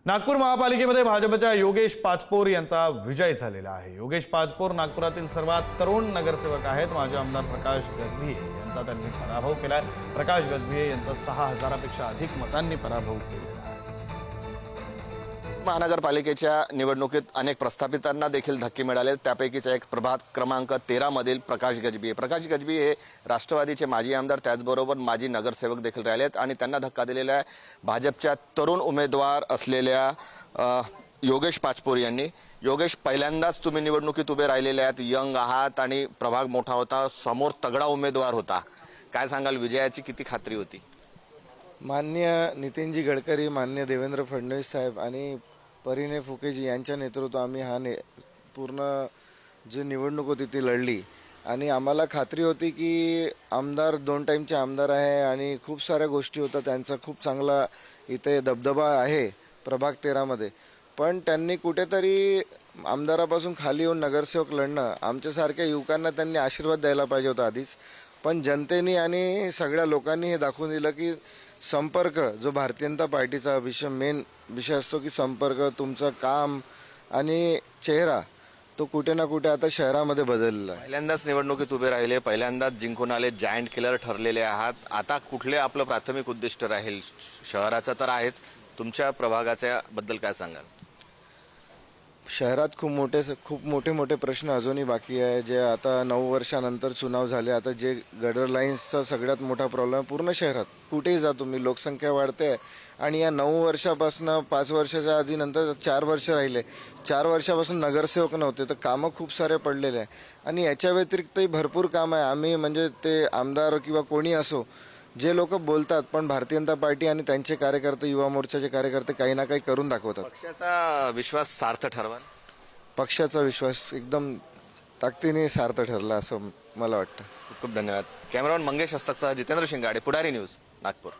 नागपूर महापालिकेमध्ये भाजपच्या योगेश पाचपोर यांचा विजय झालेला आहे। योगेश पाचपोर नागपुरातील सर्वात तरुण नगरसेवक आहेत। माजी आमदार प्रकाश गजभिये यांचा त्यांनी पराभव केलाय। प्रकाश गजभिये यांचा 6,000 पेक्षा अधिक मतांनी पराभव केला आहे। महानगरपालिकेच्या निवडणुकीत अनेक प्रस्थापितांना देखील धक्के मिळाले। त्यापैकीचा एक प्रभाग क्रमांक 13 मधील प्रकाश गजभिये हे राष्ट्रवादीचे माजी आमदार त्याचबरोबर माजी नगरसेवक देखील राहिलेत आणि त्यांना धक्का दिलेला भाजपच्या तरुण उमेदवार असलेल्या योगेश पाचपोर यांनी। योगेश, पहिल्यांदाच तुम्ही निवडणुकीत उभे राहिलेले आहात, यंग आहात आणि प्रभाग मोठा होता, समोर तगडा उमेदवार होता, काय सांगाल, विजयाची किती खात्री होती? माननीय नितीनजी गडकरी, माननीय देवेंद्र फडणवीस साहेब आणि परिणय फुकेजी यांच्या नेतृत्वात आम्ही पूर्ण जी निवडणूक होती ती लढली आणि आम्हाला खात्री होती की आमदार 2 टाईमचे आमदार आहे आणि खूप साऱ्या गोष्टी होत्या, त्यांचा खूप चांगला इथे दबदबा आहे प्रभाग 13 मध्ये। पण त्यांनी कुठेतरी आमदारापासून खाली येऊन नगरसेवक लढणं, आमच्यासारख्या युवकांना त्यांनी आशीर्वाद द्यायला पाहिजे होता आधीच। पण जनतेने आणि सगळ्या लोकांनी हे दाखवून दिलं की संपर्क, जो भारतीय जनता पार्टीचा मेन विषय असतो की संपर्क, तुमचं काम आणि चेहरा, तो कुठे ना कुठे आता शहरामध्ये बदललेला आहे। पहिल्यांदाच निवडणुकीत उभे राहिले, पहिल्यांदाच जिंकून आले, जायंट किलर ठरलेले आहात। आता कुठले आपलं प्राथमिक उद्दिष्ट राहील? शहराचं तर आहेच, तुमच्या प्रभागाच्या बद्दल काय सांगाल? शहरात खूप मोठे प्रश्न अजूनही बाकी आहे, जे आता 9 वर्षानंतर चुनाव झाले। आता जे गटर लाईन्सचा सगळ्यात मोठा प्रॉब्लेम पूर्ण शहरात, कुठेही जा तुम्ही, लोकसंख्या वाढते आणि या 9 वर्षापासून 5 वर्षाच्या आधी नंतर 4 वर्ष राहिले, 4 वर्षापासून नगरसेवक नव्हते, तर कामं खूप सारे पडलेले आहे आणि याच्या व्यतिरिक्तही भरपूर काम आहे। आम्ही म्हणजे ते आमदार किंवा कोणी असो, जे लोक बोलतात पण भारतीय जनता पार्टी आणि त्यांचे कार्यकर्ते, युवा मोर्चाचे कार्यकर्ते काही ना काही करून दाखवतात। पक्षाचा विश्वास सार्थ ठरवा? पक्षाचा विश्वास एकदम ताकदीने सार्थ ठरला असं मला वाटतं। खूप खूप धन्यवाद। कॅमेरामॅन मंगेश हस्तकसह जितेंद्र शिंगाडे, पुढारी न्यूज, नागपूर।